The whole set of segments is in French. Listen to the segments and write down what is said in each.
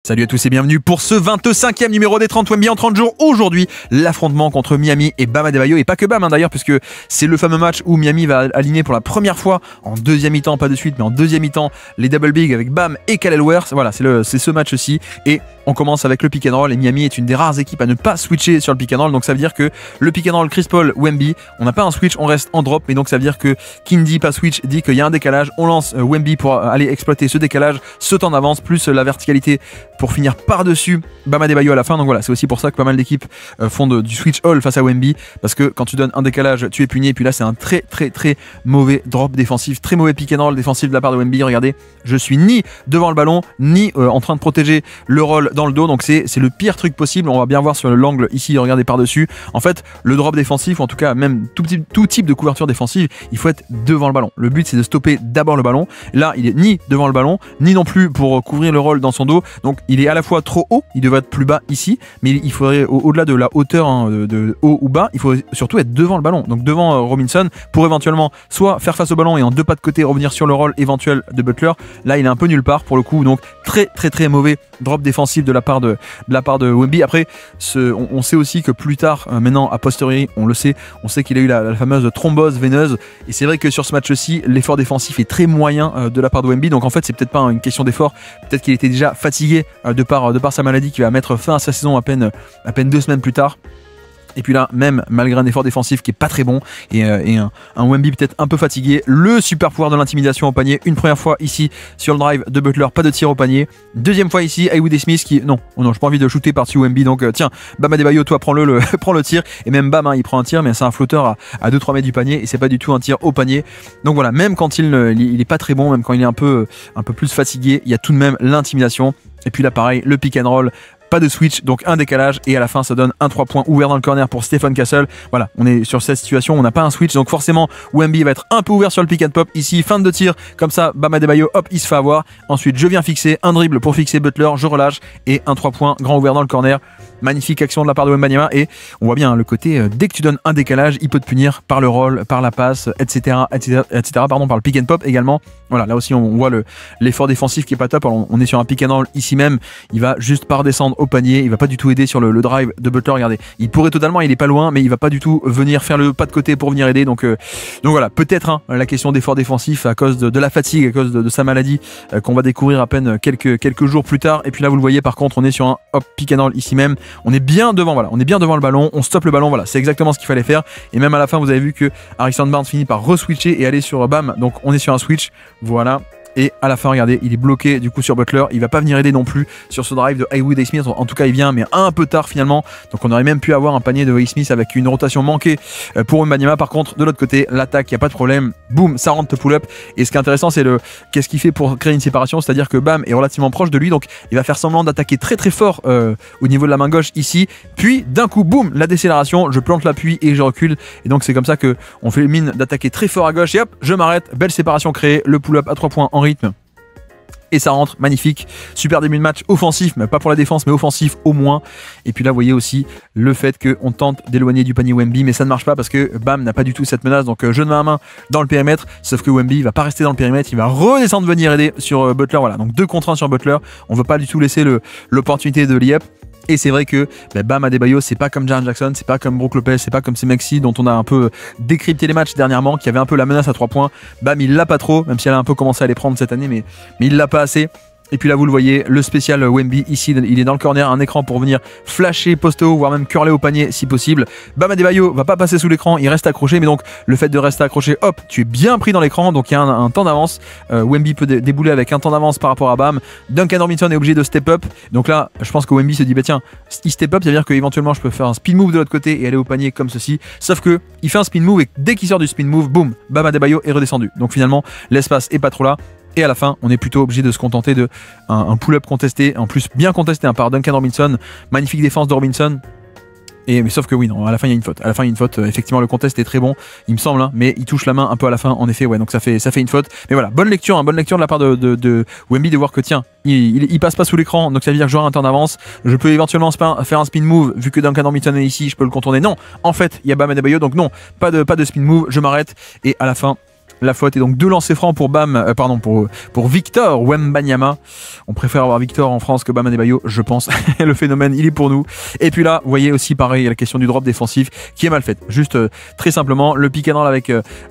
Salut à tous et bienvenue pour ce 25e numéro des 30 Wemby en 30 jours. Aujourd'hui, l'affrontement contre Miami et Bam Adebayo, et pas que Bam d'ailleurs, puisque c'est le fameux match où Miami va aligner pour la première fois en deuxième mi-temps, pas de suite, mais en deuxième mi-temps, les double big avec Bam et Khalil Ware. Voilà, c'est ce match-ci. Et on commence avec le pick and roll, et Miami est une des rares équipes à ne pas switcher sur le pick and roll. Donc ça veut dire que le pick and roll Chris Paul, Wemby, on n'a pas un switch, on reste en drop. Mais donc ça veut dire que qui ne dit pas switch dit qu'il y a un décalage. On lance Wemby pour aller exploiter ce décalage, ce temps d'avance, plus la verticalité pour finir par-dessus Bam Adebayo à la fin. Donc voilà, c'est aussi pour ça que pas mal d'équipes font du switch all face à Wemby, parce que quand tu donnes un décalage, tu es puni. Et puis là, c'est un très mauvais drop défensif, très mauvais pick and roll défensif de la part de Wemby. Regardez, je suis ni devant le ballon, ni en train de protéger le roll dans le dos. Donc c'est le pire truc possible. On va bien voir sur l'angle ici, regardez par-dessus. En fait, le drop défensif, ou en tout cas même tout type de couverture défensive, il faut être devant le ballon. Le but, c'est de stopper d'abord le ballon. Là, il est ni devant le ballon, ni non plus pour couvrir le roll dans son dos. Donc il est à la fois trop haut, il devrait être plus bas ici, mais il faudrait, au-delà de la hauteur de haut ou bas, il faut surtout être devant le ballon, donc devant Robinson, pour éventuellement soit faire face au ballon et en deux pas de côté revenir sur le roll éventuel de Butler. Là, il est un peu nulle part pour le coup, donc très mauvais drop défensif de la part de Wemby. Après, on sait aussi que plus tard, maintenant a posteriori, on sait qu'il a eu la fameuse thrombose veineuse, et c'est vrai que sur ce match-ci, l'effort défensif est très moyen de la part de Wemby. Donc en fait, c'est peut-être pas une question d'effort, peut-être qu'il était déjà fatigué de par sa maladie qui va mettre fin à sa saison à peine 2 semaines plus tard. Et puis là, même malgré un effort défensif qui est pas très bon et un Wemby peut-être un peu fatigué, le super pouvoir de l'intimidation au panier. Une première fois ici sur le drive de Butler, pas de tir au panier. Deuxième fois ici, Haywood et Smith qui... Non, j'ai pas envie de shooter par-dessus Wemby, donc tiens, Bam Adebayo, toi prends le tir. Et même Bam, il prend un tir, mais c'est un flotteur à 2-3 mètres du panier, et c'est pas du tout un tir au panier. Donc voilà, même quand il est pas très bon, même quand il est un peu plus fatigué, il y a tout de même l'intimidation. Et puis là pareil, le pick and roll, pas de switch, donc un décalage, et à la fin ça donne un 3 points ouvert dans le corner pour Stephen Castle. Voilà, on est sur cette situation, on n'a pas un switch, donc forcément Wemby va être un peu ouvert sur le pick and pop. Ici, fin de tir, comme ça, Bam Adebayo, hop, il se fait avoir. Ensuite, je viens fixer un dribble pour fixer Butler, je relâche, et un 3 points grand ouvert dans le corner. Magnifique action de la part de Wembanyama, et on voit bien le côté, dès que tu donnes un décalage, il peut te punir par le roll, par la passe, etc., par le pick and pop également. Voilà, là aussi on voit l'effort défensif qui est pas top. Alors, on est sur un pick and roll ici même, il va juste pas redescendre au panier, il va pas du tout aider sur le drive de Butler. Regardez, il pourrait totalement, il est pas loin, mais il va pas du tout venir faire le pas de côté pour venir aider. Donc voilà, peut-être la question d'effort défensif à cause de la fatigue, à cause de sa maladie, qu'on va découvrir à peine quelques jours plus tard. Et puis là vous le voyez, par contre on est sur un pick and roll ici même. On est bien devant, voilà, on est bien devant le ballon, on stoppe le ballon, voilà, c'est exactement ce qu'il fallait faire. Et même à la fin, vous avez vu que Harrison Barnes finit par re-switcher et aller sur Bam, donc on est sur un switch, voilà. Et à la fin, regardez, il est bloqué du coup sur Butler. Il va pas venir aider non plus sur ce drive de Haywood et Smith. En tout cas, il vient, mais un peu tard finalement. Donc on aurait même pu avoir un panier de Smith avec une rotation manquée pour Wembanyama. Par contre, de l'autre côté, l'attaque, il n'y a pas de problème. Boum, ça rentre pull-up. Et ce qui est intéressant, c'est qu'est-ce qu'il fait pour créer une séparation. C'est-à-dire que Bam est relativement proche de lui. Donc il va faire semblant d'attaquer très fort au niveau de la main gauche ici. Puis d'un coup, boum, la décélération. Je plante l'appui et je recule. Et donc c'est comme ça qu'on fait mine d'attaquer très fort à gauche. Et hop, je m'arrête. Belle séparation créée. Le pull-up à 3 points en rythme. Et ça rentre, magnifique, super début de match offensif, mais pas pour la défense, mais offensif au moins. Et puis là, vous voyez aussi le fait qu'on tente d'éloigner du panier Wemby, mais ça ne marche pas parce que Bam n'a pas du tout cette menace. Donc jeu de main à main dans le périmètre, sauf que Wemby va pas rester dans le périmètre, il va redescendre venir aider sur Butler. Voilà, donc 2 contre 1 sur Butler. On veut pas du tout laisser l'opportunité de l'IEP. Et c'est vrai que Bam Adebayo, c'est pas comme Jaren Jackson, c'est pas comme Brook Lopez, c'est pas comme ces mecs-ci dont on a un peu décrypté les matchs dernièrement, qui avait un peu la menace à 3 points. Bam, il l'a pas trop, même si elle a un peu commencé à les prendre cette année, mais il l'a pas assez. Et puis là vous le voyez, le spécial Wemby ici, il est dans le corner, un écran pour venir flasher post haut, voire même curler au panier si possible. Bam Adebayo va pas passer sous l'écran, il reste accroché, mais donc le fait de rester accroché, hop, tu es bien pris dans l'écran, donc il y a un temps d'avance. Wemby peut débouler avec un temps d'avance par rapport à Bam. Duncan Robinson est obligé de step up, donc là je pense que Wemby se dit bah tiens, il step up, ça veut dire qu'éventuellement je peux faire un spin move de l'autre côté et aller au panier comme ceci, sauf que il fait un spin move et dès qu'il sort du spin move, boum, Bam Adebayo est redescendu. Donc finalement l'espace est pas trop là. Et à la fin, on est plutôt obligé de se contenter de un pull-up contesté, en plus bien contesté par Duncan Robinson. Magnifique défense de Robinson. Mais sauf que oui, non, à la fin il y a une faute. À la fin il y a une faute. Effectivement, le contest est très bon, il me semble, hein, mais il touche la main un peu à la fin. En effet, ouais, donc ça fait une faute. Mais voilà, bonne lecture de la part de Wemby de voir que tiens, il passe pas sous l'écran, donc ça veut dire que j'aurai un temps d'avance. Je peux éventuellement faire un spin move vu que Duncan Robinson est ici, je peux le contourner. Non, en fait, il y a Bam Adebayo, donc non, pas de spin move. Je m'arrête et à la fin. la faute. Et donc 2 lancers francs pour Bam, pour Victor Wembanyama. On préfère avoir Victor en France que Bam Adebayo, je pense. Le phénomène, il est pour nous. Et puis là, vous voyez aussi pareil, la question du drop défensif qui est mal faite. Juste très simplement, le pick and roll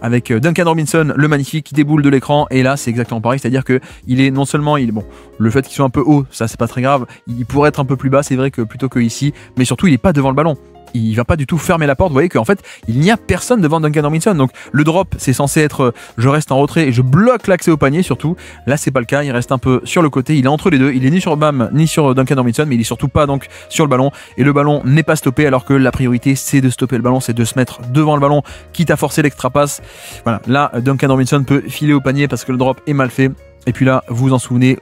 avec Duncan Robinson, le magnifique, qui déboule de l'écran. Et là, c'est exactement pareil, c'est-à-dire que il est non seulement, bon, le fait qu'il soit un peu haut, ça c'est pas très grave. Il pourrait être un peu plus bas, c'est vrai que plutôt que ici, mais surtout il est pas devant le ballon. Il va pas du tout fermer la porte. Vous voyez qu'en fait il n'y a personne devant Duncan Robinson. Donc le drop c'est censé être je reste en retrait et je bloque l'accès au panier surtout. Là c'est pas le cas, il reste un peu sur le côté, il est entre les deux, il est ni sur Bam ni sur Duncan Robinson, mais il est surtout pas donc sur le ballon. Et le ballon n'est pas stoppé alors que la priorité c'est de stopper le ballon, c'est de se mettre devant le ballon, quitte à forcer l'extra passe. Voilà, là Duncan Robinson peut filer au panier parce que le drop est mal fait. Et puis là vous en souvenez,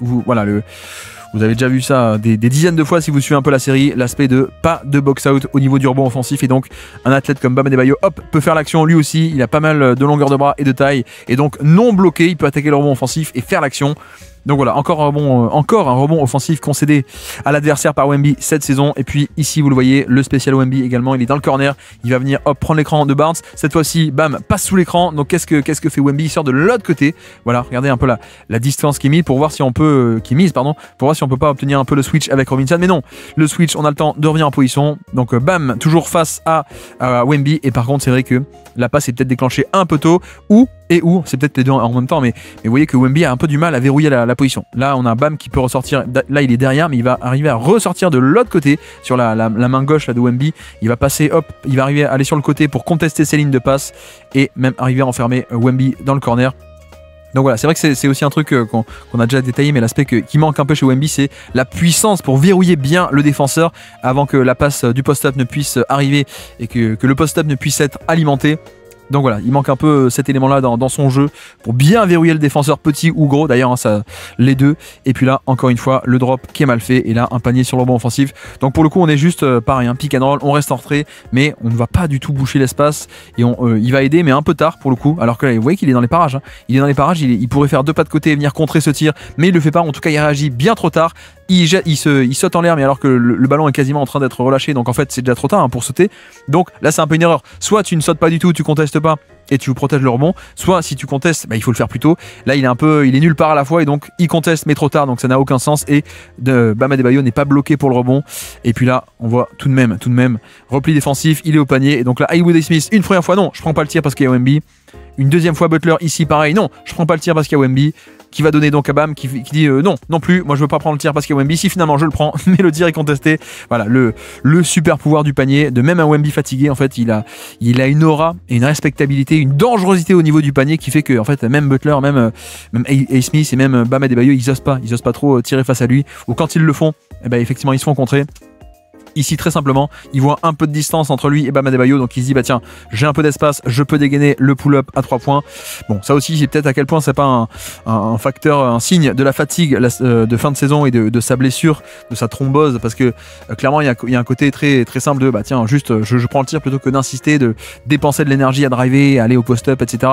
vous avez déjà vu ça des dizaines de fois si vous suivez un peu la série, l'aspect de pas de box-out au niveau du rebond offensif. Et donc un athlète comme Bam Adebayo, hop, peut faire l'action lui aussi, il a pas mal de longueur de bras et de taille, et donc non bloqué, il peut attaquer le rebond offensif et faire l'action. Donc voilà, encore un rebond offensif concédé à l'adversaire par Wemby cette saison. Et puis ici, vous le voyez, le spécial Wemby également, il est dans le corner. Il va venir prendre l'écran de Barnes. Cette fois-ci, bam, passe sous l'écran. Donc qu'est-ce que fait Wemby? Il sort de l'autre côté. Voilà, regardez un peu la distance qu'il mise pour voir si on peut pour voir si on peut pas obtenir un peu le switch avec Robinson. Mais non, le switch, on a le temps de revenir en position. Donc bam, toujours face à Wemby. Et par contre, c'est vrai que la passe est peut-être déclenchée un peu tôt, c'est peut-être les deux en même temps, mais vous voyez que Wemby a un peu du mal à verrouiller la position. Là, on a Bam qui peut ressortir. Là, il est derrière, mais il va arriver à ressortir de l'autre côté sur la main gauche là, de Wemby. Il va passer, il va arriver à aller sur le côté pour contester ses lignes de passe et même arriver à enfermer Wemby dans le corner. Donc voilà, c'est vrai que c'est aussi un truc qu'on a déjà détaillé, mais l'aspect qui manque un peu chez Wemby, c'est la puissance pour verrouiller bien le défenseur avant que la passe du post-up ne puisse arriver et que le post-up ne puisse être alimenté. Donc voilà, il manque un peu cet élément-là dans son jeu pour bien verrouiller le défenseur, petit ou gros. D'ailleurs, hein, ça, les deux. Et puis là, encore une fois, le drop qui est mal fait. Et là, un panier sur le rebond offensif. Donc pour le coup, on est juste pareil, un pick and roll. On reste en retrait, mais on ne va pas du tout boucher l'espace. Et il va aider, mais un peu tard pour le coup. Alors que là, vous voyez qu'il est dans les parages. Hein. Il est dans les parages. Il pourrait faire 2 pas de côté et venir contrer ce tir, mais il le fait pas. En tout cas, il réagit bien trop tard. Il saute en l'air, mais alors que le ballon est quasiment en train d'être relâché. Donc en fait, c'est déjà trop tard pour sauter. Donc là, c'est un peu une erreur. Soit tu ne sautes pas du tout, tu contestes pas et tu protèges le rebond. Soit si tu contestes, il faut le faire plus tôt. Là, il est nulle part à la fois et donc il conteste mais trop tard. Donc ça n'a aucun sens. Et Bam Adebayo n'est pas bloqué pour le rebond. Et puis là, on voit tout de même repli défensif. Il est au panier. Et donc là, Haywood Smith, une première fois, non, je prends pas le tir parce qu'il y a Wemby. Une deuxième fois Butler ici, pareil, non, je prends pas le tir parce qu'il y a Wemby. Qui va donner donc à Bam qui dit non plus, moi je veux pas prendre le tir parce qu'il y a Wemby. Si finalement je le prends, mais le tir est contesté. Voilà, le super pouvoir du panier, de même un Wemby fatigué, en fait il a une aura et une respectabilité, une dangerosité au niveau du panier qui fait que en fait même Butler, même A. Smith et même Bam Adebayo, ils osent pas trop tirer face à lui, ou quand ils le font, effectivement ils se font contrer. Ici, très simplement, il voit un peu de distance entre lui et Bam Adebayo, donc il se dit, tiens, j'ai un peu d'espace, je peux dégainer le pull-up à 3 points. Bon, ça aussi, c'est peut-être à quel point c'est pas un facteur, un signe de la fatigue de fin de saison et de sa blessure, de sa thrombose, parce que clairement, il y a un côté très, très simple de, tiens, juste, je prends le tir plutôt que d'insister, de dépenser de l'énergie à driver, à aller au post-up, etc.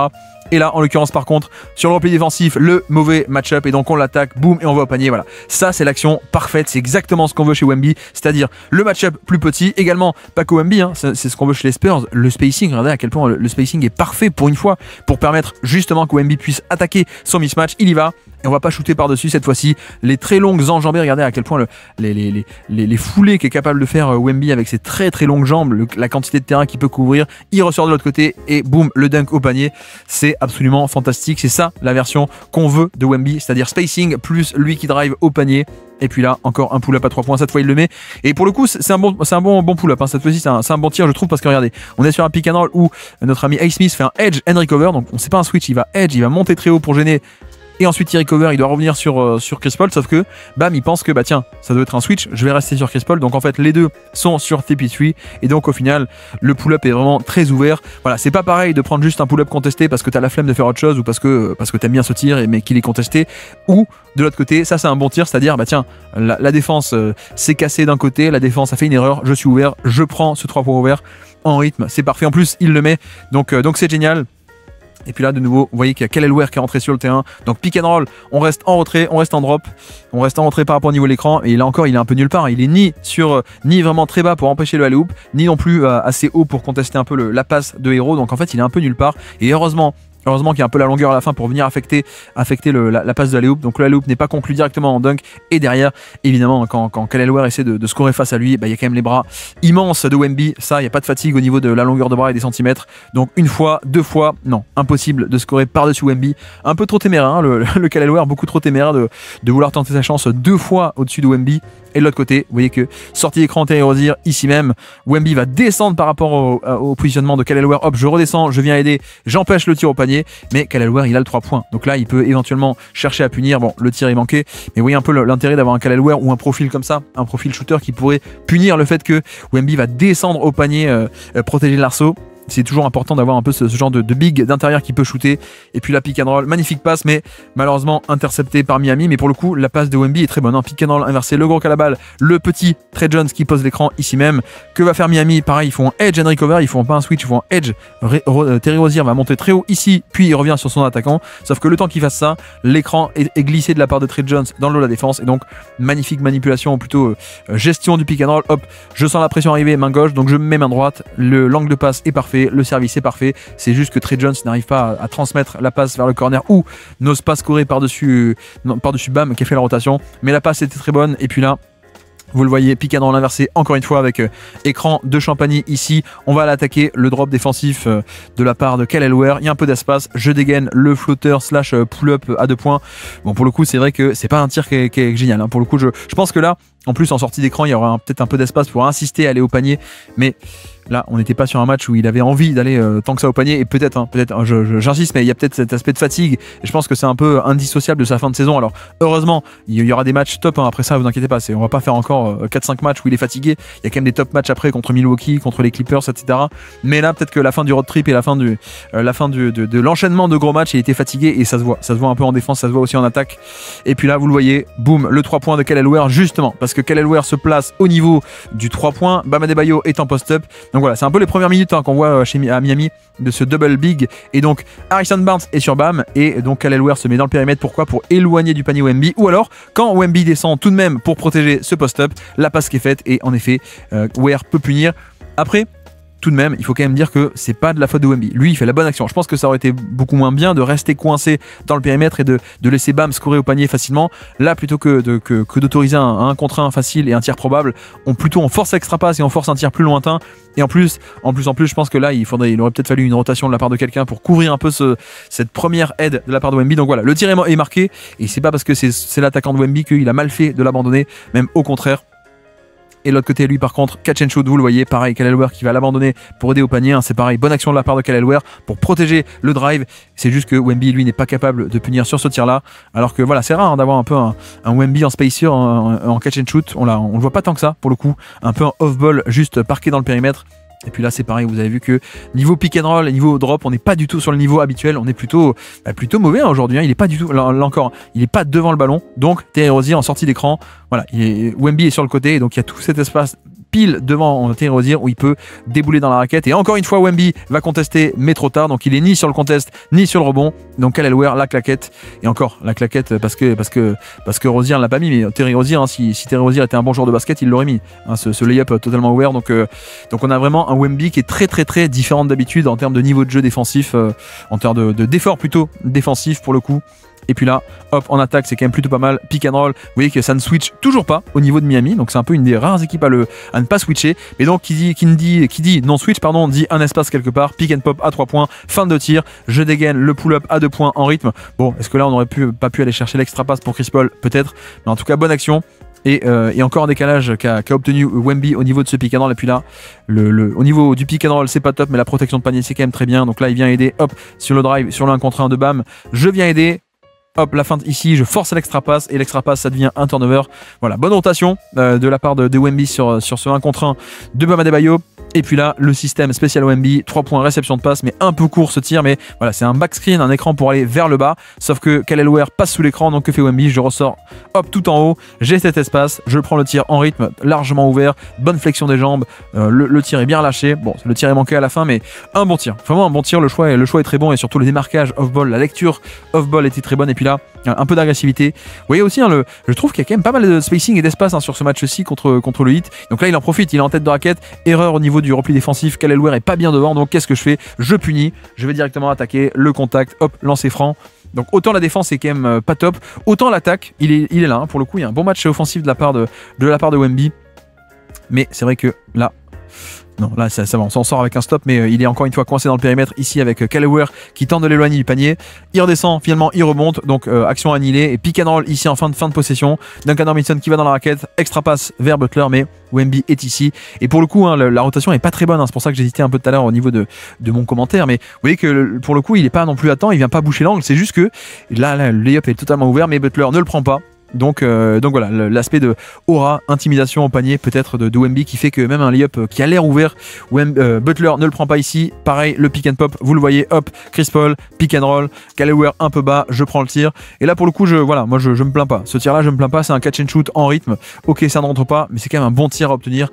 Et là, en l'occurrence, par contre, sur le repli défensif, le mauvais match-up, et donc on l'attaque, boum, et on va au panier. Voilà, ça c'est l'action parfaite, c'est exactement ce qu'on veut chez Wemby, c'est-à-dire le match-up plus petit, également pas que Wemby, hein, c'est ce qu'on veut chez les Spurs, le spacing, regardez à quel point le spacing est parfait pour une fois, pour permettre justement que Wemby puisse attaquer son mismatch. Il y va. Et on va pas shooter par-dessus cette fois-ci. Les très longues enjambées, regardez à quel point les foulées qu'est capable de faire Wemby avec ses très très longues jambes, la quantité de terrain qu'il peut couvrir. Il ressort de l'autre côté et boum, le dunk au panier. C'est absolument fantastique. C'est ça la version qu'on veut de Wemby, c'est-à-dire spacing plus lui qui drive au panier. Et puis là, encore un pull-up à 3 points. Cette fois, il le met. Et pour le coup, c'est un bon pull-up. Hein. Cette fois-ci, c'est un bon tir, je trouve, parce que regardez, on est sur un pick and roll où notre ami A. Smith fait un edge and recover. Donc, on sait pas un switch, il va edge, il va monter très haut pour gêner. Et ensuite il recover, il doit revenir sur Chris Paul, sauf que bam, il pense que tiens, ça doit être un switch, je vais rester sur Chris Paul. Donc en fait les deux sont sur TP3 et donc au final le pull-up est vraiment très ouvert. Voilà, c'est pas pareil de prendre juste un pull-up contesté parce que t'as la flemme de faire autre chose ou parce que t'aimes bien ce tir mais qu'il est contesté, ou de l'autre côté, ça c'est un bon tir, c'est-à-dire tiens, la défense s'est cassée d'un côté, la défense a fait une erreur, je suis ouvert, je prends ce 3 points ouvert en rythme, c'est parfait, en plus il le met, donc c'est génial. Et puis là de nouveau vous voyez qu'il y a Kelly Oubre qui est rentré sur le terrain, donc pick and roll, on reste en retrait, on reste en drop, on reste en retrait par rapport au niveau de l'écran. Et là encore il est un peu nulle part, il est ni vraiment très bas pour empêcher le alley-oop, ni non plus assez haut pour contester un peu la passe de Hero. Donc en fait il est un peu nulle part, et heureusement Heureusement qu'il y a un peu la longueur à la fin pour venir affecter la passe de l'alley-oop. Donc le alley-oop n'est pas conclu directement en dunk. Et derrière, évidemment, quand Kelly Ware essaie de scorer face à lui, il y a quand même les bras immenses de Wemby. Ça, il n'y a pas de fatigue au niveau de la longueur de bras et des centimètres. Donc une fois, deux fois, non, impossible de scorer par-dessus Wemby. Un peu trop téméraire, hein, le Kelly Ware, beaucoup trop téméraire de vouloir tenter sa chance deux fois au-dessus de Wemby. Et de l'autre côté, vous voyez que sortie d'écran Terry Rozier, ici même, Wemby va descendre par rapport au positionnement de Kelly Ware. Hop, je redescends, je viens aider, j'empêche le tir au panier, mais Kelly Ware, il a le 3 points. Donc là, il peut éventuellement chercher à punir. Bon, le tir est manqué, mais vous voyez un peu l'intérêt d'avoir un Kelly Ware ou un profil comme ça, un profil shooter qui pourrait punir le fait que Wemby va descendre au panier, protéger l'arceau. C'est toujours important d'avoir un peu ce genre de big d'intérieur qui peut shooter. Et puis la pick and roll, magnifique passe, mais malheureusement intercepté par Miami. Mais pour le coup, la passe de Wemby est très bonne. Hein. Pick and roll inversé, le gros qui a la balle, le petit Trey Jones qui pose l'écran ici même. Que va faire Miami? Pareil, ils font un edge and recover, ils font pas un switch, ils font un edge. Terry Rozier va monter très haut ici, puis il revient sur son attaquant. Sauf que le temps qu'il fasse ça, l'écran est glissé de la part de Trey Jones dans le lot de la défense. Et donc, magnifique manipulation, ou plutôt gestion du pick and roll. Hop, je sens la pression arriver, main gauche, donc je mets main droite. L'angle de passe est parfait, le service est parfait. C'est juste que Trey Jones n'arrive pas à transmettre la passe vers le corner ou n'ose pas scorer par-dessus Bam qui a fait la rotation. Mais la passe était très bonne. Et puis là, vous le voyez, pick and roll inversé encore une fois avec écran de Champagny ici. On va l'attaquer, le drop défensif de la part de Kelly Ware. Il y a un peu d'espace, je dégaine le flotteur slash pull-up à 2 points. Bon, pour le coup, c'est vrai que c'est pas un tir qui est génial. Hein. Pour le coup, je pense que là, en plus en sortie d'écran, il y aura peut-être un peu d'espace pour insister à aller au panier. Mais là, on n'était pas sur un match où il avait envie d'aller tant que ça au panier. Et peut-être, j'insiste, mais il y a peut-être cet aspect de fatigue. Et je pense que c'est un peu indissociable de sa fin de saison. Alors, heureusement, il y aura des matchs top. Hein. Après ça, vous inquiétez pas. On va pas faire encore 4-5 matchs où il est fatigué. Il y a quand même des top matchs après contre Milwaukee, contre les Clippers, etc. Mais là, peut-être que la fin du road trip et la fin de l'enchaînement de gros matchs, il était fatigué et ça se voit. Ça se voit un peu en défense, ça se voit aussi en attaque. Et puis là, vous le voyez, boum, le 3 points de Kelly Ware, justement. Parce que Kelly Ware se place au niveau du 3 points. Bam Adebayo est en post-up. Donc voilà, c'est un peu les premières minutes qu'on voit à Miami de ce double big. Et donc Harrison Barnes est sur Bam. Et donc Kelly Ware se met dans le périmètre. Pourquoi? Pour éloigner du panier Wemby. Ou alors, quand Wemby descend tout de même pour protéger ce post-up, la passe qui est faite. Et en effet, Ware peut punir. Après, tout de même, il faut quand même dire que c'est pas de la faute de Wemby. Lui, il fait la bonne action. Je pense que ça aurait été beaucoup moins bien de rester coincé dans le périmètre et de laisser Bam scorer au panier facilement. Là, plutôt que d'autoriser un 1 contre 1 facile et un tir probable, on force l'extra passe et on force un tir plus lointain. Et en plus, je pense que là, il aurait peut-être fallu une rotation de la part de quelqu'un pour couvrir un peu cette première aide de la part de Wemby. Donc voilà, le tir est marqué et c'est pas parce que c'est l'attaquant de Wemby qu'il a mal fait de l'abandonner, même au contraire. Et de l'autre côté, lui, par contre, catch and shoot, vous le voyez, pareil, Kelly Ware qui va l'abandonner pour aider au panier. Hein, c'est pareil, bonne action de la part de Kelly Ware pour protéger le drive. C'est juste que Wemby, lui, n'est pas capable de punir sur ce tir-là. Alors que voilà, c'est rare hein, d'avoir un peu un Wemby en spacer, en catch and shoot. On le voit pas tant que ça, pour le coup. Un peu en off-ball, juste parqué dans le périmètre. Et puis là, c'est pareil, vous avez vu que niveau pick and roll, niveau drop, on n'est pas du tout sur le niveau habituel. On est plutôt mauvais hein, aujourd'hui. Hein. Il n'est pas du tout, là encore, il n'est pas devant le ballon. Donc, Terry Rozier en sortie d'écran. Voilà, Wemby est sur le côté. Et donc, il y a tout cet espace pile devant Terry Rozier où il peut débouler dans la raquette. Et encore une fois, Wemby va contester, mais trop tard. Donc, il est ni sur le contest, ni sur le rebond. Donc, Kelly Ware, la claquette. Et encore, la claquette parce que Rozier ne l'a pas mis. Mais Terry Rozier, hein, si Terry Rozier était un bon joueur de basket, il l'aurait mis. Hein, ce layup totalement ouvert. Donc, on a vraiment un Wemby qui est très très très différent d'habitude en termes de niveau de jeu défensif, en termes d'effort plutôt défensif pour le coup. Et puis là, hop, en attaque, c'est quand même plutôt pas mal. Pick and roll, vous voyez que ça ne switch toujours pas au niveau de Miami. Donc c'est un peu une des rares équipes à ne pas switcher. Mais donc qui dit non switch, pardon, dit un espace quelque part. Pick and pop à 3 points, fin de tir. Je dégaine le pull-up à 2 points en rythme. Bon, est-ce que là on aurait pas pu aller chercher l'extra passe pour Chris Paul? Peut-être. Mais en tout cas, bonne action. Et encore un décalage qu'a obtenu Wemby au niveau de ce pick and roll. Et puis là, au niveau du pick and roll, c'est pas top, mais la protection de panier, c'est quand même très bien. Donc là, il vient aider, hop, sur le drive, sur le 1 contre 1 de Bam. Je viens aider. Hop, la feinte ici, je force l'extra passe et l'extra passe ça devient un turnover. Voilà, bonne rotation de la part de Wemby sur ce 1 contre 1 de Bam Adebayo. Et puis là, le système spécial Wemby, 3 points réception de passe, mais un peu court ce tir. Mais voilà, c'est un back screen, un écran pour aller vers le bas. Sauf que Kelly Ware passe sous l'écran, donc que fait Wemby? Je ressors, hop, tout en haut. J'ai cet espace, je prends le tir en rythme, largement ouvert, bonne flexion des jambes. Le tir est bien lâché. Bon, le tir est manqué à la fin, mais un bon tir. Vraiment un bon tir. Le choix est très bon et surtout le démarquage off-ball, la lecture off-ball était très bonne. Et puis là, un peu d'agressivité. Vous voyez aussi, hein, je trouve qu'il y a quand même pas mal de spacing et d'espace, hein, sur ce match-ci contre le Heat. Donc là, il en profite, il est en tête de raquette. Erreur au niveau du repli défensif. Kyle Elwer est pas bien devant, donc qu'est-ce que je fais? Je punis, je vais directement attaquer le contact, hop, lancer franc. Donc autant la défense est quand même pas top, autant l'attaque, il est là, hein, pour le coup. Il y a un bon match offensif de la part de Wemby. Mais c'est vrai que là... Non, là ça va, on s'en sort avec un stop, mais il est encore une fois coincé dans le périmètre ici avec Kyle Elwer qui tente de l'éloigner du panier. Il redescend, finalement il remonte, donc action annihilée et pick and roll ici en fin de possession. Duncan Robinson qui va dans la raquette, extra passe vers Butler, mais Wemby est ici. Et pour le coup, hein, la rotation est pas très bonne, hein, c'est pour ça que j'hésitais un peu tout à l'heure au niveau de mon commentaire, mais vous voyez que pour le coup il est pas non plus à temps, il vient pas boucher l'angle, c'est juste que là le layup est totalement ouvert, mais Butler ne le prend pas. Donc voilà, l'aspect de aura, intimidation au panier peut-être de Wemby qui fait que même un layup qui a l'air ouvert, Butler ne le prend pas ici. Pareil, le pick and pop, vous le voyez, hop, Chris Paul, pick and roll, Kyle Elwer un peu bas, je prends le tir. Et là pour le coup, voilà, moi je me plains pas. Ce tir là, je me plains pas, c'est un catch and shoot en rythme. Ok, ça ne rentre pas, mais c'est quand même un bon tir à obtenir.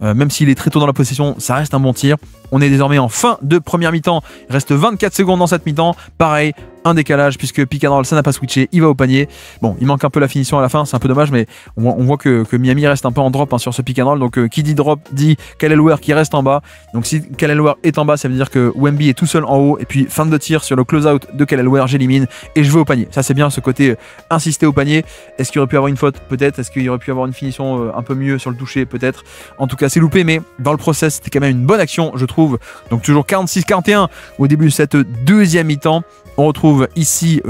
Même s'il est très tôt dans la possession, ça reste un bon tir. On est désormais en fin de première mi-temps. Il reste 24 secondes dans cette mi-temps. Pareil, un décalage puisque pick and roll ça n'a pas switché, il va au panier. Bon, il manque un peu la finition à la fin, c'est un peu dommage, mais on voit que Miami reste un peu en drop, hein, sur ce pick and roll. Donc qui dit drop dit Kyle Elwer qui reste en bas. Donc si Kyle Elwer est en bas, ça veut dire que Wemby est tout seul en haut. Et puis fin de tir sur le close-out de Kyle Elwer, j'élimine et je vais au panier. Ça c'est bien, ce côté insister au panier. Est-ce qu'il aurait pu avoir une faute? Peut-être. Est-ce qu'il aurait pu avoir une finition un peu mieux sur le toucher? Peut-être. En tout cas c'est loupé, mais dans le process c'était quand même une bonne action, je trouve. Donc toujours 46-41 au début de cette deuxième mi-temps. On retrouve ici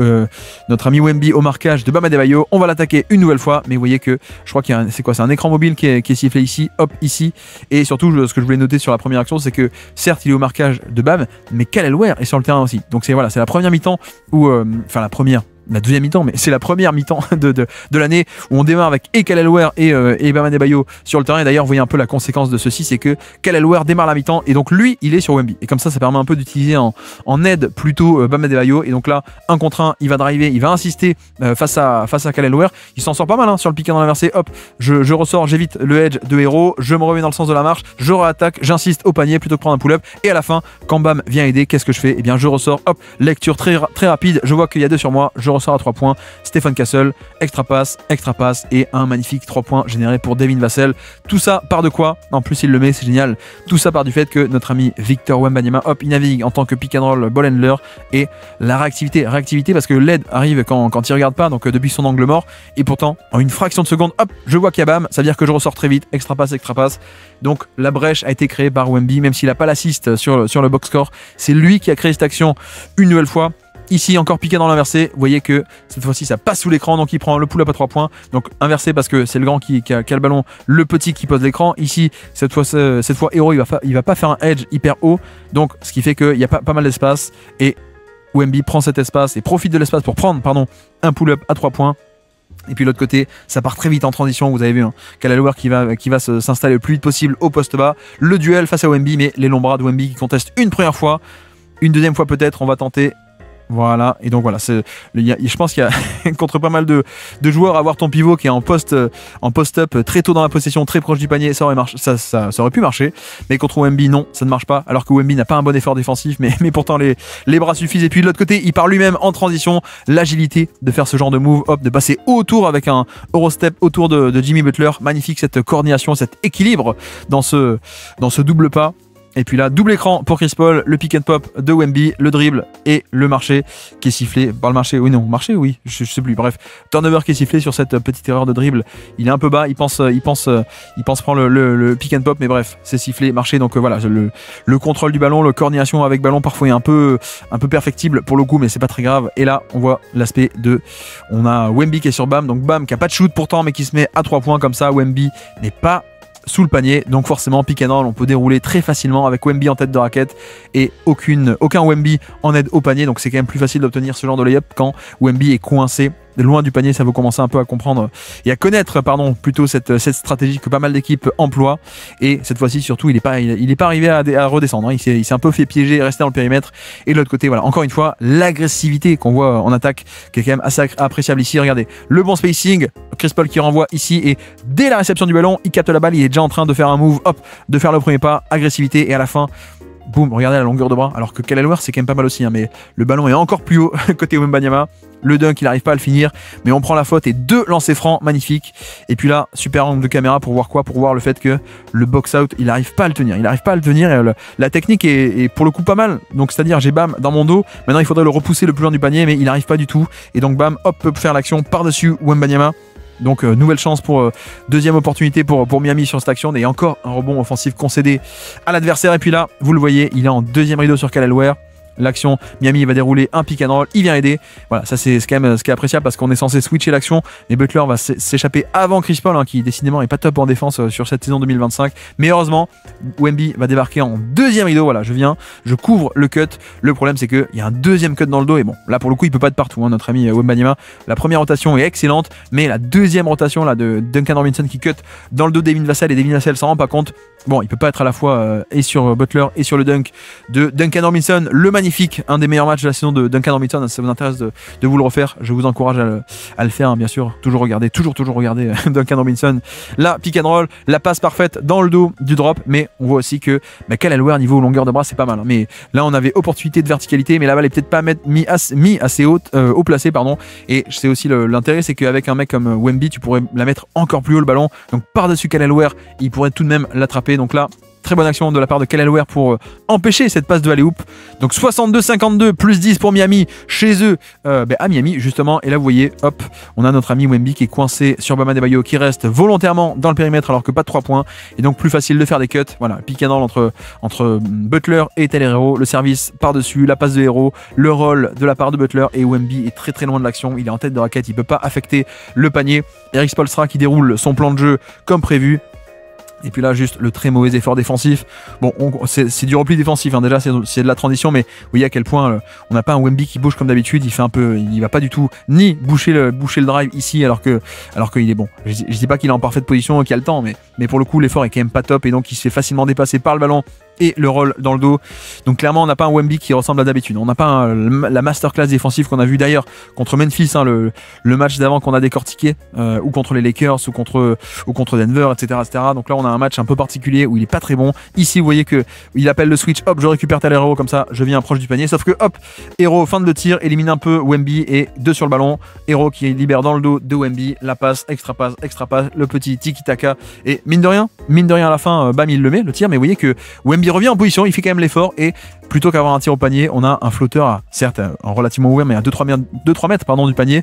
notre ami Wemby au marquage de Bam Adebayo. On va l'attaquer une nouvelle fois, mais vous voyez que je crois qu'il y a c'est un écran mobile qui est sifflé ici, hop, ici. Et surtout, ce que je voulais noter sur la première action, c'est que certes il est au marquage de Bam, mais Kyle Elwer est sur le terrain aussi. Donc c'est la première mi-temps où, la deuxième mi-temps, mais c'est la première mi-temps de l'année où on démarre avec Kyle Elwer et Bam Adebayo sur le terrain. Et d'ailleurs, vous voyez un peu la conséquence de ceci, c'est que Kyle Elwer démarre la mi-temps et donc lui, il est sur Wemby. Et comme ça permet un peu d'utiliser en aide plutôt Bam Adebayo. Et donc là, 1 contre 1, il va driver, il va insister face à Kyle Elwer. Il s'en sort pas mal, hein, sur le pick and roll inversé. Hop, je ressors, j'évite le edge de héros, je me remets dans le sens de la marche, je réattaque, j'insiste au panier plutôt que prendre un pull-up. Et à la fin, quand Bam vient aider, qu'est-ce que je fais? Eh bien, je ressors, hop, lecture très rapide. Je vois qu'il y a 2 sur moi, je ressors à 3 points. Stephen Castle, extra passe et un magnifique 3 points généré pour Devin Vassell. Tout ça part de quoi? En plus il le met, c'est génial. Tout ça part du fait que notre ami Victor Wembanyama, hop, il navigue en tant que pick and roll ball handler, et la réactivité parce que l'aide arrive quand il regarde pas, donc depuis son angle mort, et pourtant en une fraction de seconde, hop, je vois qu'il y a Bam, ça veut dire que je ressors très vite, extra passe. Donc la brèche a été créée par Wemby, même s'il n'a pas l'assist sur le box score, c'est lui qui a créé cette action une nouvelle fois. Ici encore piqué dans l'inversé, vous voyez que cette fois-ci ça passe sous l'écran, donc il prend le pull-up à 3 points. Donc inversé parce que c'est le grand qui a le ballon, le petit qui pose l'écran. Ici cette fois Hero il va pas faire un edge hyper haut, donc ce qui fait qu'il y a pas mal d'espace, et Wemby prend cet espace et profite de l'espace pour prendre un pull-up à 3 points. Et puis l'autre côté, ça part très vite en transition, vous avez vu, hein, Kyle Elwer qui va s'installer le plus vite possible au poste bas. Le duel face à Wemby, mais les longs bras de Wemby qui conteste une première fois, une deuxième fois peut-être, on va tenter. Voilà, et donc voilà, je pense qu'il y a contre pas mal de joueurs, avoir ton pivot qui est en post-up très tôt dans la possession, très proche du panier, ça aurait pu marcher, mais contre Wemby non, ça ne marche pas, alors que Wemby n'a pas un bon effort défensif, mais pourtant les bras suffisent. Et puis de l'autre côté, il part lui-même en transition, l'agilité de faire ce genre de move, hop, de passer autour avec un Eurostep autour de Jimmy Butler, magnifique cette coordination, cet équilibre dans ce double pas. Et puis là, double écran pour Chris Paul, le pick and pop de Wemby, le dribble et le marché qui est sifflé. Par le marché, oui, non, marché, oui, je sais plus. Bref, turnover qui est sifflé sur cette petite erreur de dribble. Il est un peu bas, il pense prendre le pick and pop, mais bref, c'est sifflé, marché. Donc voilà, le contrôle du ballon, le coordination avec ballon, parfois est un peu perfectible pour le coup, mais c'est pas très grave. Et là, on voit l'aspect on a Wemby qui est sur Bam, donc Bam qui a pas de shoot pourtant, mais qui se met à 3 points comme ça. Wemby n'est pas sous le panier, donc forcément pick and roll on peut dérouler très facilement avec Wemby en tête de raquette et aucun Wemby en aide au panier, donc c'est quand même plus facile d'obtenir ce genre de layup quand Wemby est coincé loin du panier. Ça vous commencer un peu à comprendre et à connaître plutôt cette stratégie que pas mal d'équipes emploient, et cette fois-ci surtout il est pas arrivé à redescendre, hein. Il s'est un peu fait piéger et rester dans le périmètre. Et de l'autre côté, voilà, encore une fois l'agressivité qu'on voit en attaque qui est quand même assez appréciable ici. Regardez le bon spacing, Chris Paul qui renvoie ici, et dès la réception du ballon il capte la balle, il est déjà en train de faire un move, hop, de faire le premier pas, agressivité, et à la fin boum, regardez la longueur de bras, alors que Kalelware c'est quand même pas mal aussi, hein, mais le ballon est encore plus haut côté Wembanyama. Le dunk, il n'arrive pas à le finir, mais on prend la faute et 2 lancers francs magnifiques. Et puis là, super angle de caméra pour voir quoi? Pour voir le fait que le box-out, il n'arrive pas à le tenir. Il n'arrive pas à le tenir et la technique est pour le coup pas mal. Donc c'est-à-dire, j'ai Bam dans mon dos. Maintenant, il faudrait le repousser le plus loin du panier, mais il n'arrive pas du tout. Et donc Bam, hop, peut faire l'action par-dessus Wembanyama. Donc nouvelle chance pour deuxième opportunité pour Miami sur cette action. Et encore un rebond offensif concédé à l'adversaire. Et puis là, vous le voyez, il est en deuxième rideau sur Kalelware. L'action, Miami va dérouler un pick and roll, il vient aider. Voilà, ça c'est quand même ce qui est appréciable parce qu'on est censé switcher l'action, mais Butler va s'échapper avant Chris Paul, hein, qui décidément est pas top en défense sur cette saison 2025. Mais heureusement, Wemby va débarquer en deuxième rideau. Voilà, je couvre le cut. Le problème c'est qu'il y a un deuxième cut dans le dos et bon, là pour le coup il peut pas être partout, hein, notre ami Wembanyama. La première rotation est excellente, mais la deuxième rotation là de Duncan Robinson qui cut dans le dos de Devin Vassell et Devin Vassell s'en rend pas compte. Bon, il peut pas être à la fois et sur Butler et sur le dunk de Duncan Robinson, le magnifique, un des meilleurs matchs de la saison de Duncan Robinson. Si ça vous intéresse de vous le refaire, je vous encourage à le faire, hein, bien sûr. Toujours regarder Duncan Robinson. La pick and roll, la passe parfaite dans le dos du drop, mais on voit aussi que Kalelware niveau longueur de bras c'est pas mal, hein. Mais là on avait opportunité de verticalité, mais la balle est peut-être pas mis assez haut placé, pardon. Et c'est aussi l'intérêt, c'est qu'avec un mec comme Wemby, tu pourrais la mettre encore plus haut le ballon, donc par-dessus Kalelware, il pourrait tout de même l'attraper. Donc là, très bonne action de la part de Kalelware pour empêcher cette passe de alley-oop. Donc 62-52 plus 10 pour Miami chez eux à Miami justement. Et là vous voyez, hop, on a notre ami Wemby qui est coincé sur Bam Adebayo, qui reste volontairement dans le périmètre alors que pas de 3 points. Et donc plus facile de faire des cuts. Voilà, pick and roll entre Butler et Tyler Herro. Le service par-dessus, la passe de Herro, le roll de la part de Butler. Et Wemby est très très loin de l'action. Il est en tête de raquette, il peut pas affecter le panier. Eric Spoelstra qui déroule son plan de jeu comme prévu. Et puis là, juste le très mauvais effort défensif. Bon, c'est du repli défensif, hein. Déjà, c'est de la transition, mais vous voyez à quel point on n'a pas un Wemby qui bouge comme d'habitude. Il va pas du tout ni boucher le drive ici, alors qu'il est bon. Je dis pas qu'il est en parfaite position et qu'il a le temps, mais pour le coup, l'effort est quand même pas top et donc il se fait facilement dépasser par le ballon et le roll dans le dos. Donc clairement, on n'a pas un Wemby qui ressemble à d'habitude. On n'a pas la masterclass défensive qu'on a vu d'ailleurs contre Memphis, hein, le match d'avant qu'on a décortiqué, ou contre les Lakers, ou contre Denver, etc., etc. Donc là, on a un match un peu particulier où il est pas très bon. Ici, vous voyez que il appelle le switch, hop, je récupère Tyler Herro, comme ça, je viens proche du panier. Sauf que, hop, Herro, fin de tir, élimine un peu Wemby et 2 sur le ballon. Herro qui libère dans le dos de Wemby, la passe, extra passe, le petit tiki-taka. Et mine de rien, à la fin, bam, il le met, le tir, mais vous voyez que Wemby revient en position, il fait quand même l'effort et plutôt qu'avoir un tir au panier, on a un flotteur à, certes en relativement ouvert, mais à 2-3 mètres pardon, du panier.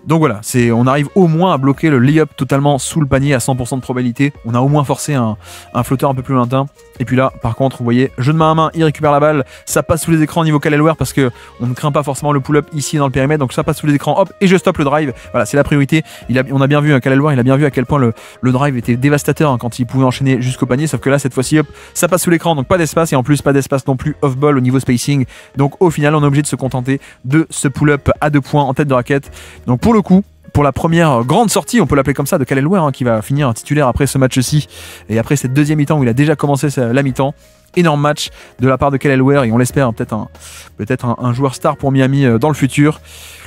Donc voilà, on arrive au moins à bloquer le lay-up totalement sous le panier à 100% de probabilité. On a au moins forcé un flotteur un peu plus lointain. Et puis là, par contre, vous voyez, jeu de main à main, il récupère la balle, ça passe sous les écrans au niveau Kalelware parce que on ne craint pas forcément le pull-up ici dans le périmètre, donc ça passe sous les écrans, hop, et je stoppe le drive. Voilà, c'est la priorité. On a bien vu Kalelware, il a bien vu à quel point le drive était dévastateur, hein, quand il pouvait enchaîner jusqu'au panier, sauf que là, cette fois-ci, hop, ça passe sous l'écran, donc pas d'espace, et en plus pas d'espace non plus off-ball au niveau spacing. Donc au final, on est obligé de se contenter de ce pull-up à 2 points en tête de raquette. Donc pour le coup, pour la première grande sortie, on peut l'appeler comme ça, de Kalelware, hein, qui va finir titulaire après ce match-ci et après cette deuxième mi-temps où il a déjà commencé la mi-temps. Énorme match de la part de Kalelware et on l'espère, hein, peut-être un joueur star pour Miami dans le futur.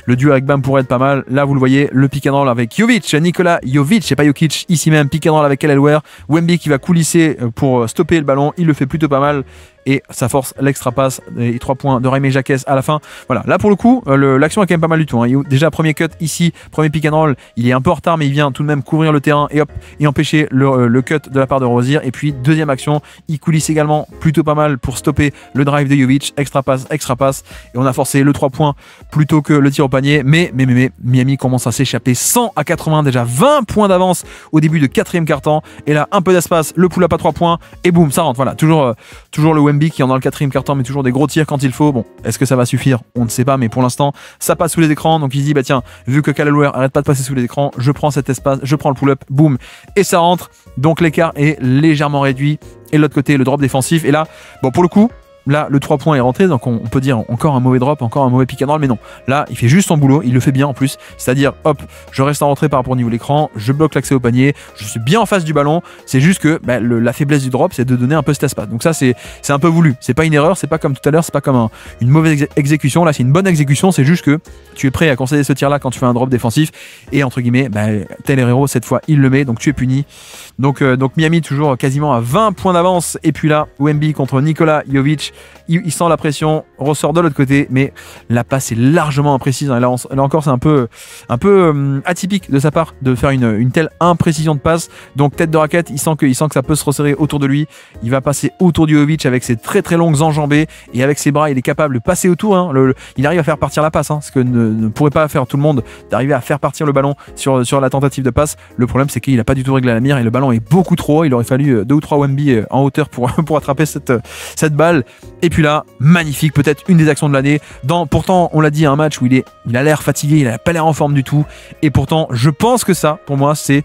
Le duo avec Bam pourrait être pas mal. Là, vous le voyez, le pick and roll avec Jovic, Nikola Jovic, et pas Jokic, ici même, pick and roll avec Kalelware. Wemby qui va coulisser pour stopper le ballon, il le fait plutôt pas mal. Et ça force l'extra passe et 3 points de Jaime Jaquez à la fin. Voilà, là pour le coup, l'action est quand même pas mal du tout, hein. Déjà, premier cut ici, premier pick and roll, il est un peu en retard, mais il vient tout de même couvrir le terrain et hop, et empêcher le cut de la part de Rozier. Et puis, deuxième action, il coulisse également plutôt pas mal pour stopper le drive de Jovic, extra passe. Et on a forcé le 3 points plutôt que le tir au panier. Mais Miami commence à s'échapper 100-80, déjà 20 points d'avance au début de 4e quart-temps. Et là, un peu d'espace, le pull-up à 3 points et boum, ça rentre. Voilà, toujours le Wemby qui est dans le 4e quart-temps, mais toujours des gros tirs quand il faut. Bon, est-ce que ça va suffire? On ne sait pas, mais pour l'instant, ça passe sous les écrans. Donc il se dit, bah tiens, vu que Kalelware arrête pas de passer sous les écrans, je prends cet espace, je prends le pull-up, boum, et ça rentre. Donc l'écart est légèrement réduit. Et de l'autre côté, le drop défensif. Et là, bon, pour le coup, là, le 3 points est rentré, donc on peut dire encore un mauvais drop, encore un mauvais pick and roll, mais non. Là, il fait juste son boulot, il le fait bien en plus. C'est-à-dire, hop, je reste en retrait par rapport au niveau de l'écran, je bloque l'accès au panier, je suis bien en face du ballon. C'est juste que la faiblesse du drop, c'est de donner un peu cet espace. Donc ça, c'est un peu voulu. C'est pas une erreur, c'est pas comme tout à l'heure, c'est pas comme une mauvaise exécution. Là, c'est une bonne exécution, c'est juste que tu es prêt à concéder ce tir-là quand tu fais un drop défensif. Et entre guillemets, Tyler Herro, cette fois, il le met, donc tu es puni. Donc Miami, toujours quasiment à 20 points d'avance. Et puis là, Wemby contre Nikola Jovic. il sent la pression, ressort de l'autre côté, mais la passe est largement imprécise. Là encore, c'est un peu atypique de sa part de faire une telle imprécision de passe. Donc tête de raquette, il sent que ça peut se resserrer autour de lui. Il va passer autour du Jovic avec ses très très longues enjambées et avec ses bras, il est capable de passer autour. Hein. Il arrive à faire partir la passe, hein, ce que ne pourrait pas faire tout le monde, d'arriver à faire partir le ballon sur la tentative de passe. Le problème, c'est qu'il n'a pas du tout réglé la mire et le ballon est beaucoup trop haut. Il aurait fallu 2 ou 3 Wemby en hauteur pour attraper cette balle. Et puis là, magnifique, peut-être une des actions de l'année. Pourtant, on l'a dit, un match où il a l'air fatigué, il n'a pas l'air en forme du tout. Et pourtant, je pense que ça, pour moi, c'est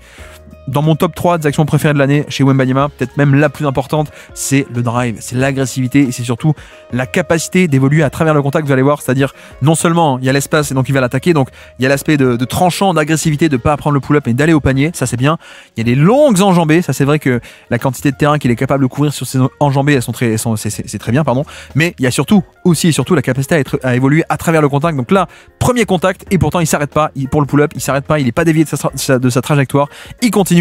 dans mon top 3 des actions préférées de l'année chez Wembanyama, peut-être même la plus importante, c'est le drive, c'est l'agressivité et c'est surtout la capacité d'évoluer à travers le contact, vous allez voir, c'est-à-dire non seulement il y a l'espace et donc il va l'attaquer, donc il y a l'aspect de tranchant, d'agressivité, de ne pas prendre le pull-up mais d'aller au panier, ça c'est bien. Il y a des longues enjambées, ça c'est vrai que la quantité de terrain qu'il est capable de couvrir sur ces enjambées, c'est très bien, pardon, mais il y a surtout la capacité à évoluer à travers le contact. Donc là, premier contact et pourtant il s'arrête pas, pour le pull-up, il s'arrête pas, il n'est pas dévié de sa trajectoire, il continue,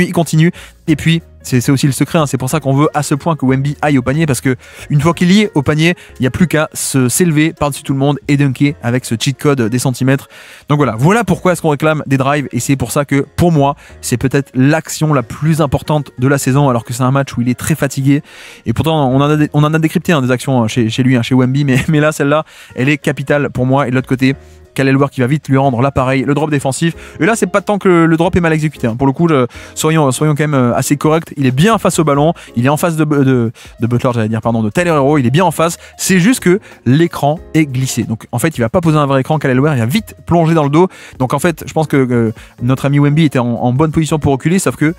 et puis c'est aussi le secret, hein. C'est pour ça qu'on veut à ce point que Wemby aille au panier, parce que une fois qu'il y est au panier, il n'y a plus qu'à s'élever par-dessus tout le monde et dunker avec ce cheat code des centimètres. Donc voilà pourquoi est-ce qu'on réclame des drives, et c'est pour ça que pour moi c'est peut-être l'action la plus importante de la saison, alors que c'est un match où il est très fatigué, et pourtant on en a décrypté des actions chez lui, chez Wemby, mais là celle-là elle est capitale pour moi. Et de l'autre côté, Kyle Elwer qui va vite lui rendre l'appareil, le drop défensif. Et là, c'est pas tant que le drop est mal exécuté, hein. Pour le coup, soyons quand même assez corrects. Il est bien face au ballon, il est en face de Butler, de Tyler Herro, il est bien en face. C'est juste que l'écran est glissé. Donc en fait, il va pas poser un vrai écran, Kyle Elwer, il va vite plonger dans le dos. Donc en fait, je pense que notre ami Wemby était en bonne position pour reculer, sauf que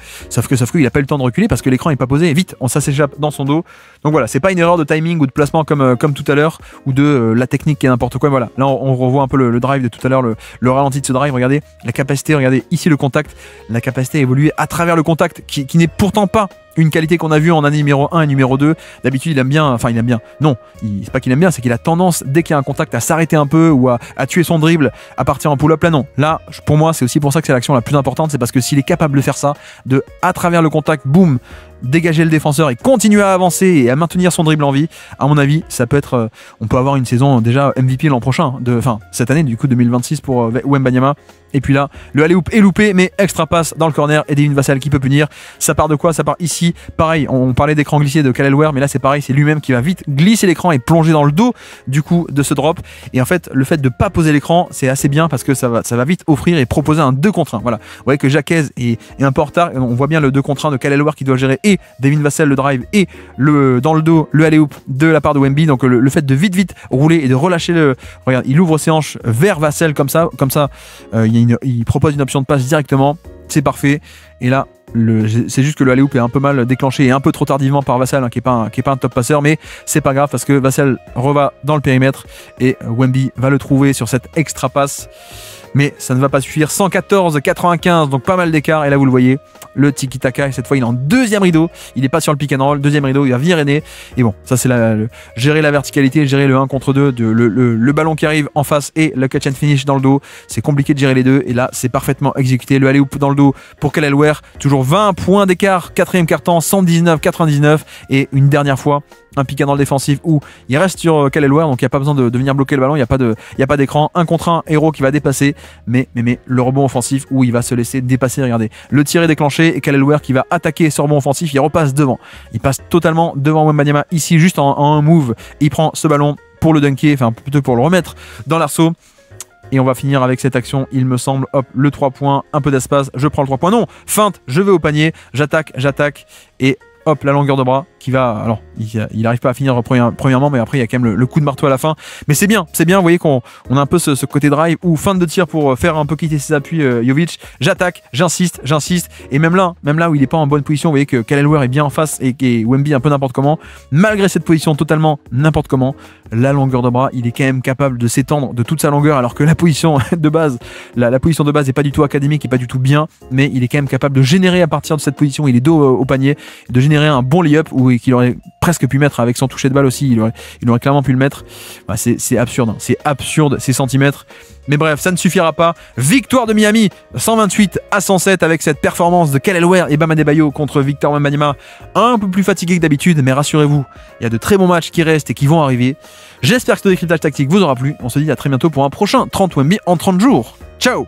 il a pas eu le temps de reculer parce que l'écran est pas posé. Et vite, ça s'échappe dans son dos. Donc voilà, c'est pas une erreur de timing ou de placement comme tout à l'heure, ou de la technique qui est n'importe quoi. Voilà, là on revoit un peu le drive de tout à l'heure, le ralenti de ce drive. Regardez la capacité, regardez ici le contact, la capacité à évoluer à travers le contact qui n'est pourtant pas une qualité qu'on a vue en année numéro 1 et numéro 2. D'habitude il aime bien, non, c'est pas qu'il aime bien, c'est qu'il a tendance, dès qu'il y a un contact, à s'arrêter un peu ou à tuer son dribble, à partir en pull-up. Là non, là pour moi c'est aussi pour ça que c'est l'action la plus importante, c'est parce que s'il est capable de faire ça, de à travers le contact, boum, dégager le défenseur et continuer à avancer et à maintenir son dribble en vie, à mon avis ça peut être, on peut avoir une saison déjà MVP l'an prochain, cette année du coup 2026 pour Wembanyama. Et puis là, le alley-oop est loupé, mais extra passe dans le corner et Devin Vassell qui peut punir. Ça part de quoi? Ça part ici. Pareil, on parlait d'écran glissé de Kyle Elwer, mais là c'est pareil, c'est lui-même qui va vite glisser l'écran et plonger dans le dos du coup de ce drop. Et en fait, le fait de pas poser l'écran, c'est assez bien parce que ça va vite offrir et proposer un 2 contre 1. Voilà. Vous voyez que Jaquez est un peu en retard. On voit bien le 2 contre 1 de Kyle Elwer qui doit gérer et Devin Vassell le drive et dans le dos le alley-oop de la part de Wemby. Donc le fait de vite rouler et de relâcher regarde, il ouvre ses hanches vers Vassell comme ça, il propose une option de passe directement, c'est parfait. Et là, c'est juste que le alley-oop est un peu mal déclenché et un peu trop tardivement par Vassell, hein, qui est pas un top passeur, mais c'est pas grave parce que Vassell reva dans le périmètre et Wemby va le trouver sur cette extra passe. Mais ça ne va pas suffire. 114-95, donc pas mal d'écart. Et là, vous le voyez, le tiki-taka. Et cette fois, il est en deuxième rideau. Il n'est pas sur le pick and roll. Deuxième rideau, il va venir aider. Et bon, ça, c'est gérer la verticalité, gérer le 1 contre 2, le ballon qui arrive en face et le catch and finish dans le dos. C'est compliqué de gérer les deux. Et là, c'est parfaitement exécuté. Le alley-oop dans le dos pour Kyle Elwer. Toujours 20 points d'écart. Quatrième quart-temps, 119-99. Et une dernière fois, un pick and roll défensif où il reste sur Kyle Elwer, donc il n'y a pas besoin de venir bloquer le ballon, il n'y a pas d'écran, 1 contre 1, Herro qui va dépasser, mais le rebond offensif où il va se laisser dépasser, regardez, le tir est déclenché et Kyle Elwer qui va attaquer ce rebond offensif, il repasse devant, il passe totalement devant Wembanyama ici juste en un move, il prend ce ballon pour le dunker, enfin plutôt pour le remettre dans l'arceau. Et on va finir avec cette action, il me semble. Hop, le 3 points, un peu d'espace, je prends le 3 points, non, feinte, je vais au panier, j'attaque, et hop, la longueur de bras qui va... Alors, il n'arrive pas à finir premièrement, mais après, il y a quand même le coup de marteau à la fin. Mais c'est bien, vous voyez qu'on a un peu ce côté drive ou feinte de tir pour faire un peu quitter ses appuis Jovic. J'attaque, j'insiste. Et même là où il n'est pas en bonne position, vous voyez que Kyle Elwer est bien en face et Wemby un peu n'importe comment. Malgré cette position totalement n'importe comment, la longueur de bras, il est quand même capable de s'étendre de toute sa longueur, alors que la position de base, la position de base n'est pas du tout académique et pas du tout bien, mais il est quand même capable de générer à partir de cette position, il est dos au panier, de générer un bon lay-up où qu'il aurait presque pu mettre avec son toucher de balle aussi. Il aurait clairement pu le mettre. Bah, c'est absurde, hein. C'est absurde ces centimètres. Mais bref, ça ne suffira pas. Victoire de Miami, 128-107 avec cette performance de Kelly Oubre et Bam Adebayo contre Victor Wembanyama. Un peu plus fatigué que d'habitude, mais rassurez-vous, il y a de très bons matchs qui restent et qui vont arriver. J'espère que ce décryptage tactique vous aura plu. On se dit à très bientôt pour un prochain 30 Wemby en 30 jours. Ciao!